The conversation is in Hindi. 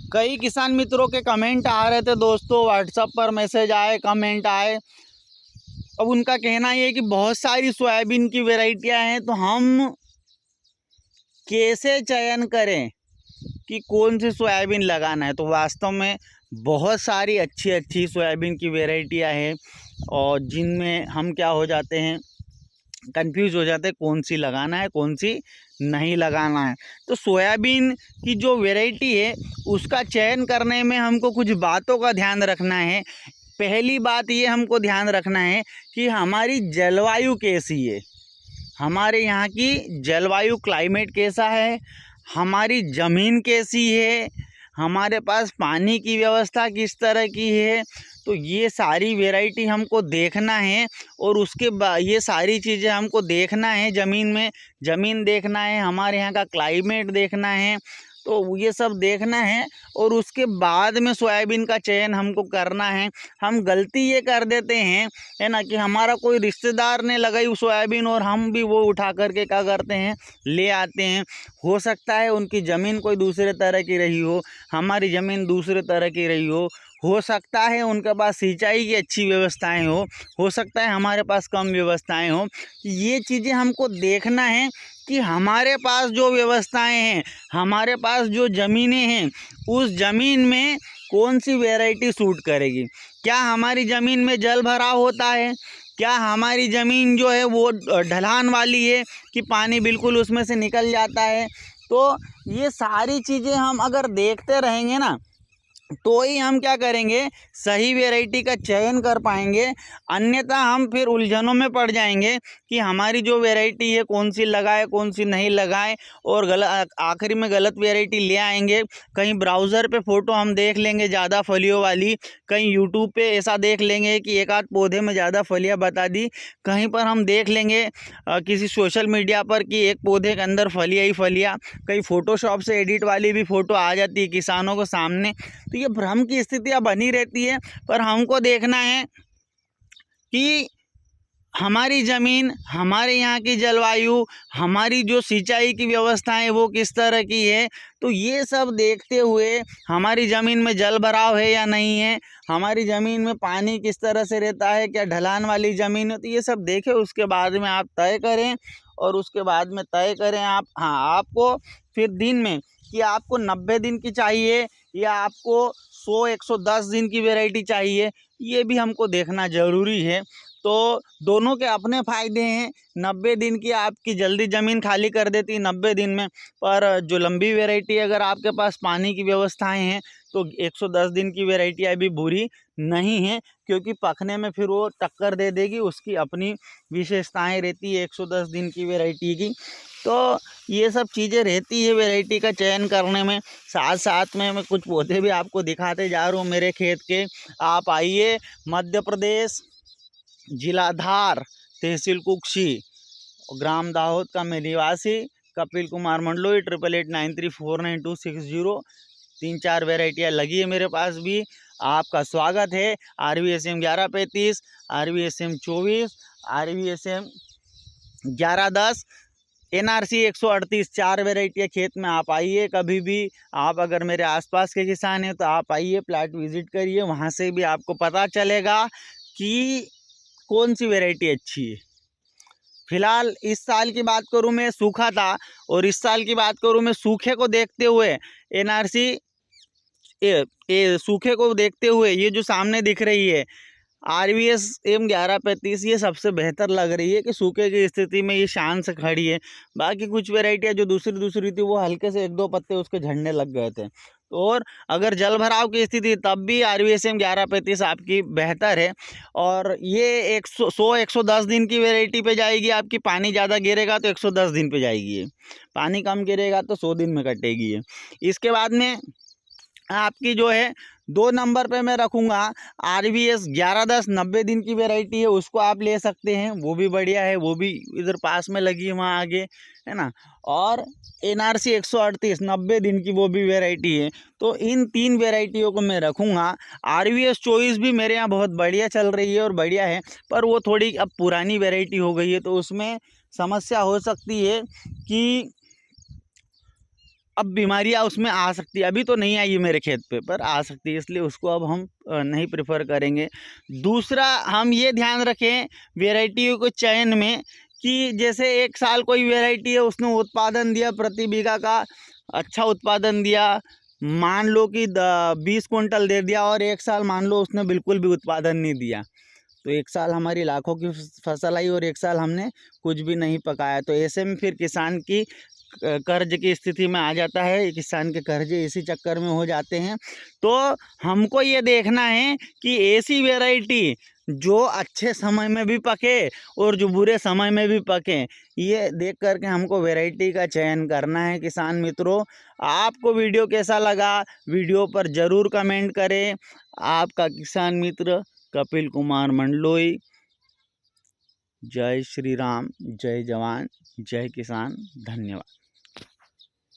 कई किसान मित्रों के कमेंट आ रहे थे दोस्तों, व्हाट्सएप पर मैसेज आए, कमेंट आए। अब उनका कहना ये है कि बहुत सारी सोयाबीन की वैरायटियां हैं, तो हम कैसे चयन करें कि कौन सी सोयाबीन लगाना है। तो वास्तव में बहुत सारी अच्छी अच्छी सोयाबीन की वैरायटियां हैं, और जिनमें हम क्या हो जाते हैं, कंफ्यूज हो जाते हैं कौन सी लगाना है कौन सी नहीं लगाना है। तो सोयाबीन की जो वैरायटी है उसका चयन करने में हमको कुछ बातों का ध्यान रखना है। पहली बात ये हमको ध्यान रखना है कि हमारी जलवायु कैसी है, हमारे यहाँ की जलवायु क्लाइमेट कैसा है, हमारी ज़मीन कैसी है, हमारे पास पानी की व्यवस्था किस तरह की है। तो ये सारी वैरायटी हमको देखना है, और उसके बाद ये सारी चीज़ें हमको देखना है। ज़मीन देखना है, हमारे यहाँ का क्लाइमेट देखना है, तो ये सब देखना है, और उसके बाद में सोयाबीन का चयन हमको करना है। हम गलती ये कर देते हैं, है ना, कि हमारा कोई रिश्तेदार ने लगाई सोयाबीन और हम भी वो उठा करके क्या करते हैं, ले आते हैं। हो सकता है उनकी ज़मीन कोई दूसरे तरह की रही हो, हमारी ज़मीन दूसरे तरह की रही हो सकता है उनके पास सिंचाई की अच्छी व्यवस्थाएं हो सकता है हमारे पास कम व्यवस्थाएं हो। ये चीज़ें हमको देखना है कि हमारे पास जो व्यवस्थाएं हैं, हमारे पास जो ज़मीनें हैं, उस ज़मीन में कौन सी वैरायटी सूट करेगी। क्या हमारी ज़मीन में जल भराव होता है, क्या हमारी ज़मीन जो है वो ढलान वाली है कि पानी बिल्कुल उसमें से निकल जाता है। तो ये सारी चीज़ें हम अगर देखते रहेंगे ना, तो ही हम क्या करेंगे, सही वैरायटी का चयन कर पाएंगे। अन्यथा हम फिर उलझनों में पड़ जाएंगे कि हमारी जो वैरायटी है कौन सी लगाए कौन सी नहीं लगाए, और आखिरी में गलत वैरायटी ले आएंगे। कहीं ब्राउज़र पे फ़ोटो हम देख लेंगे ज़्यादा फलियों वाली, कहीं यूट्यूब पे ऐसा देख लेंगे कि एक आध पौधे में ज़्यादा फलियाँ बता दी, कहीं पर हम देख लेंगे किसी सोशल मीडिया पर कि एक पौधे के अंदर फलियाँ ही फलियाँ, कहीं फ़ोटोशॉप से एडिट वाली भी फ़ोटो आ जाती है किसानों को सामने। तो ये भ्रम की स्थितियाँ बनी रहती है। पर हमको देखना है कि हमारी ज़मीन, हमारे यहाँ की जलवायु, हमारी जो सिंचाई की व्यवस्था है वो किस तरह की है। तो ये सब देखते हुए, हमारी ज़मीन में जल भराव है या नहीं है, हमारी ज़मीन में पानी किस तरह से रहता है, क्या ढलान वाली ज़मीन है, तो ये सब देखें। उसके बाद में आप तय करें, और उसके बाद में तय करें आप, हाँ, आपको फिर दिन में कि आपको 90 दिन की चाहिए या आपको 100-110 दिन की वैरायटी चाहिए, ये भी हमको देखना ज़रूरी है। तो दोनों के अपने फ़ायदे हैं। 90 दिन की आपकी जल्दी ज़मीन खाली कर देती है 90 दिन में, पर जो लंबी वैरायटी अगर आपके पास पानी की व्यवस्थाएं हैं तो 110 दिन की वैरायटी अभी बुरी नहीं है, क्योंकि पकने में फिर वो टक्कर दे देगी। उसकी अपनी विशेषताएं रहती है 110 दिन की वैरायटी की। तो ये सब चीज़ें रहती है वैरायटी का चयन करने में। साथ साथ में मैं कुछ पौधे भी आपको दिखाते जा रहा हूँ मेरे खेत के। आप आइए, मध्य प्रदेश, जिला धार, तहसील कुक्षी, ग्राम दाहोद का मैं निवासी कपिल कुमार मंडलोई। 8889349260। 3-4 वैरायटियाँ लगी है मेरे पास भी। आपका स्वागत है। RVSM 1135, RVSM 24, RVSM 1110, NRC 138, 4 वैरायटियाँ खेत में। आप आइए कभी भी। आप अगर मेरे आसपास के किसान हैं तो आप आइए, प्लाट विजिट करिए, वहाँ से भी आपको पता चलेगा कि कौन सी वैरायटी अच्छी है। फिलहाल इस साल की बात करूं मैं, सूखा था, और इस साल की बात करूं मैं सूखे को देखते हुए, NRC ये सूखे को देखते हुए ये जो सामने दिख रही है RVSM 1135, ये सबसे बेहतर लग रही है कि सूखे की स्थिति में ये शान से खड़ी है। बाकी कुछ वैरायटियाँ जो दूसरी थी वो हल्के से 1-2 पत्ते उसके झड़ने लग गए थे। और अगर जल भराव की स्थिति तब भी RVSM 1135 आपकी बेहतर है। और ये 100-110 दिन की वैरायटी पे जाएगी आपकी। पानी ज़्यादा गिरेगा तो 110 दिन पे जाएगी ये, पानी कम गिरेगा तो 100 दिन में कटेगी ये। इसके बाद में आपकी जो है 2 नंबर पे मैं रखूँगा RVS 1110, 90 दिन की वैरायटी है, उसको आप ले सकते हैं, वो भी बढ़िया है, वो भी इधर पास में लगी है वहाँ आगे, है ना। और NRC 138, 90 दिन की वो भी वैरायटी है। तो इन 3 वैरायटियों को मैं रखूँगा। RVS 24 भी मेरे यहाँ बहुत बढ़िया चल रही है और बढ़िया है, पर वो थोड़ी अब पुरानी वैरायटी हो गई है, तो उसमें समस्या हो सकती है कि अब बीमारियां उसमें आ सकती है, अभी तो नहीं आई है मेरे खेत पे, पर आ सकती है, इसलिए उसको अब हम नहीं प्रेफर करेंगे। दूसरा हम ये ध्यान रखें वेराइटियों के चयन में कि जैसे एक साल कोई वेराइटी है उसने उत्पादन दिया प्रति बीघा का अच्छा उत्पादन दिया, मान लो कि 20 कुंटल दे दिया, और एक साल मान लो उसने बिल्कुल भी उत्पादन नहीं दिया, तो एक साल हमारी लाखों की फसल आई और एक साल हमने कुछ भी नहीं पकाया। तो ऐसे में फिर किसान की कर्ज की स्थिति में आ जाता है, किसान के कर्जे इसी चक्कर में हो जाते हैं। तो हमको ये देखना है कि ऐसी वैरायटी जो अच्छे समय में भी पके और जो बुरे समय में भी पके, ये देख करके हमको वैरायटी का चयन करना है किसान मित्रों। आपको वीडियो कैसा लगा, वीडियो पर ज़रूर कमेंट करें। आपका किसान मित्र कपिल कुमार मंडलोई। जय श्री राम, जय जवान, जय किसान, धन्यवाद।